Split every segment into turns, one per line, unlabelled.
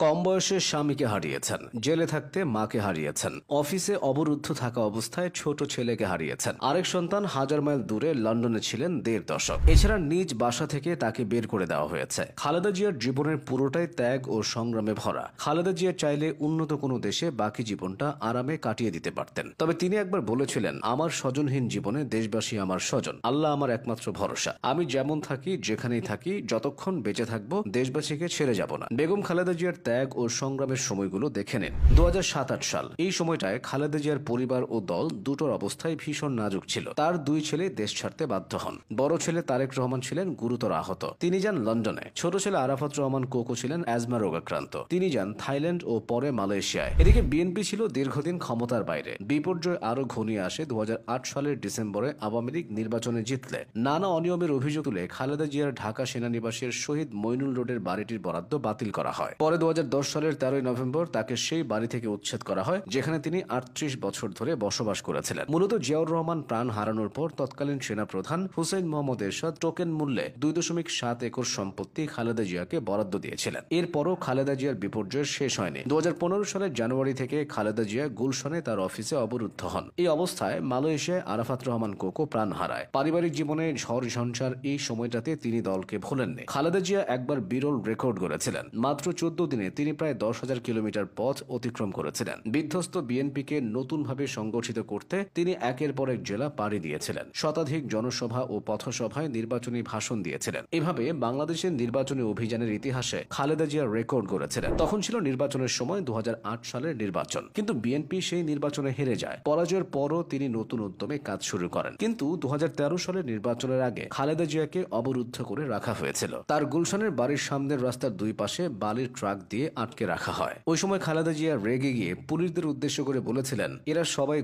কম বয়সে স্বামীকে হারিয়েছেন, জেলে থাকতে মাকে হারিয়েছেন, অফিসে অবরুদ্ধ থাকা অবস্থায় ছোট ছেলেকে হারিয়েছেন। আরেক সন্তান হাজার মাইল দূরে লন্ডনে ছিলেন ১.৫ দশক। এছাড়া নিজ বাসা থেকে তাকে বের করে দেওয়া হয়েছে। খালেদা জিয়ার জীবনের পুরোটাই ত্যাগ ও সংগ্রামে ভরা। খালেদা জিয়া চাইলে উন্নত কোনো দেশে বাকি জীবনটা আরামে কাটিয়ে দিতে পারতেন। তবে তিনি একবার বলেছিলেন, আমার স্বজনহীন জীবনে দেশবাসী আমার স্বজন, আল্লাহ আমার একমাত্র ভরসা। আমি যেমন থাকি, যেখানেই থাকি, যতক্ষণ বেঁচে থাকবো দেশবাসীকে ছেড়ে যাব না। বেগম খালেদা জিয়ার ত্যাগ ও সংগ্রামের সময়গুলো দেখে নিন। ২০০৭-৮ সাল। এই সময়টায় খালেদা জিয়ার পরিবার ও দল দুটোর অবস্থায় ভীষণ নাজুক ছিল। তার দুই ছেলে দেশ ছাড়তে বাধ্য হন। বড় ছেলে তারেক রহমান ছিলেন গুরুতর আহত, তিনি যান লন্ডনে। ছোট ছেলে আরাফাত রহমান কোকো ছিলেন অ্যাজমা রোগাক্রান্ত, তিনি যান থাইল্যান্ড ও পরে মালয়েশিয়ায়। এদিকে বিএনপি ছিল দীর্ঘদিন ক্ষমতার বাইরে। বিপর্যয় আরো ঘনিয়ে আসে ২০০৮ সালের ডিসেম্বরে আওয়ামী লীগ নির্বাচনে জিতলে। নানা অনিয়মের অভিযোগ তুলে খালেদা জিয়ার ঢাকা সেনানিবাসের শহীদ মইনুল রোডের বাড়িটির বরাদ্দ বাতিল করা হয়। পরে ২০১০ সালের ১৩ নভেম্বর তাকে সেই বাড়ি থেকে উচ্ছেদ করা হয়, যেখানে তিনি ৩৮ বছর ধরে বসবাস করেছিলেন। মূলত জিয়াউর রহমান প্রাণ হারানোর পর তৎকালীন সেনাপ্রধান হুসেইন মোহাম্মদ এরশাদ টোকেন মূল্যে ২.৭ একর সম্পত্তি খালেদা জিয়াকে বরাদ্দ দিয়েছিলেন। এরপরও খালেদা জিয়ার বিপর্যয় শেষ হয়নি। ২০১৫ সালের জানুয়ারি থেকে খালেদা জিয়া গুলশনে তার অফিসে অবরুদ্ধ হন। এই অবস্থায় মালয়েশিয়ায় আরাফাত রহমান কোকো প্রাণ হারায়। পারিবারিক জীবনে ঝড় ঝঞ্ঝার এই সময়টাতে তিনি দলকে ভোলেননি। খালেদা জিয়া একবার বিরল রেকর্ড গড়েছিলেন। মাত্র ১৪ দিনে তিনি প্রায় ১০,০০০ কিলোমিটার পথ অতিক্রম করেছিলেন। বিধ্বস্ত বিএনপিকে নতুনভাবে সংগঠিত করতে তিনি একের পর এক জেলা পাড়ি দিয়েছিলেন। শতাধিক জনসভা ও পথসভায় নির্বাচনী ভাষণ দিয়েছিলেন। এভাবে বাংলাদেশের নির্বাচনী অভিযানের ইতিহাসে খালেদা জিয়া রেকর্ড গড়েছিলেন। তখন ছিল নির্বাচনের সময় ২০০৮ সালের নির্বাচন, কিন্তু বিএনপি সেই নির্বাচনে হেরে যায়। পরাজয়ের পরও তিনি নতুন উদ্যমে কাজ শুরু করেন। কিন্তু ২০১৩ সালের নির্বাচনের আগে খালেদা জিয়াকে অবরুদ্ধ করে রাখা হয়েছিল। তার গুলশানের বাড়ির সামনের রাস্তার দুই পাশে বালির ট্রাক দিয়ে আটকে রাখা হয়। ওই সময় খালেদা জিয়া রেগে গিয়ে পুলিশদের উদ্দেশ্য করে বলেছিলেন, এরা সবাই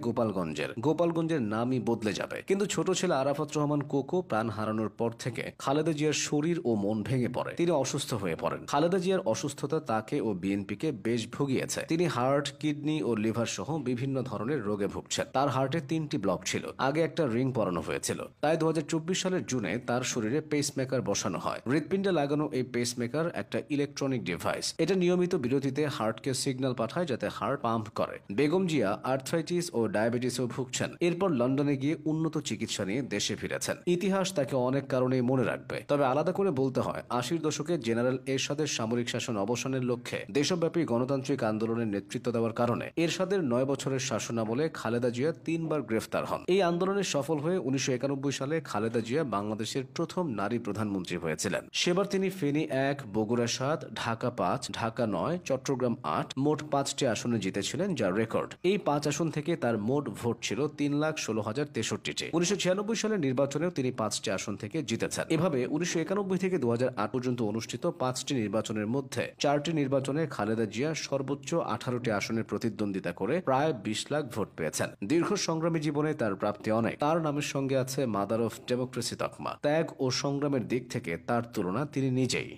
গোপালগঞ্জের নামই বদলে যাবে। কিন্তু ছোট ছেলে আরাফাত রহমান কোকো প্রাণ হারানোর পর থেকে খালেদা জিয়ার শরীর ও মন ভেঙে পড়ে। তিনি অসুস্থ হয়ে পড়েন। খালেদা জিয়ার অসুস্থতা তাকে ও বিএনপিকে বেশ ভুগিয়েছে। তিনি হার্ট, কিডনি ও লিভার সহ বিভিন্ন ধরনের রোগে ভুগছেন। তার হার্টে ৩টি ব্লক ছিল। আগে একটা রিং পরানো হয়েছিল। তাই ২০২৪ সালের জুনে তার শরীরে পেসমেকার বসানো হয়। হৃৎপিণ্ডে লাগানো এই পেসমেকার একটা ইলেকট্রনিক ডিভাইস। এটা নিয়মিত বিরতিতে হার্টকে সিগন্যাল পাঠায় যাতে হার্ট পাম্প করে। বেগম জিয়া আর্থ্রাইটিস ও ডায়াবেটিসও ভুগছেন। এরপর লন্ডনে গিয়ে উন্নত চিকিৎসা নিয়ে দেশে ফিরেছেন। ইতিহাস তাকে অনেক কারণেই মনে রাখবে। তবে আলাদা করে বলতে হয়, ৮০ দশকে জেনারেল এরশাদের সামরিক শাসন অবসানের লক্ষ্যে দেশব্যাপী গণতান্ত্রিক আন্দোলনের নেতৃত্ব দেওয়ার কারণে এরশাদের ৯ বছরের শাসনামলে খালেদা জিয়া ৩ বার গ্রেফতার হন। এই আন্দোলনে সফল হয়ে ১৯৯১ সালে খালেদা জিয়া বাংলাদেশের প্রথম নারী প্রধানমন্ত্রী হয়েছিলেন। সেবার তিনি ফেনী ১, বগুড়া ৭, ঢাকা ৫, ঢাকা ৯, চট্টগ্রাম ৮ মোট ৫টি আসনে জিতেছিলেন, যার রেকর্ড। এই ৫ আসন থেকে তার মোট ভোট ছিল ৩,১৬,০৬৩টি। ১৯৯৬ সালের নির্বাচনেও তিনি ৫টি আসন থেকে জিতেছেন। এভাবে ১৯৯১ থেকে ২০০৮ পর্যন্ত অনুষ্ঠিত ৫টি নির্বাচনের মধ্যে ৪টি নির্বাচনে খালেদা জিয়া সর্বোচ্চ ১৮টি আসনের প্রতিদ্বন্দ্বিতা করে প্রায় ২০ লাখ ভোট পেয়েছেন। দীর্ঘ সংগ্রামী জীবনে তার প্রাপ্তি অনেক। তার নামের সঙ্গে আছে মাদার অফ ডেমোক্রেসি তকমা। ত্যাগ ও সংগ্রামের দিক থেকে তার তুলনা তিনি নিজেই।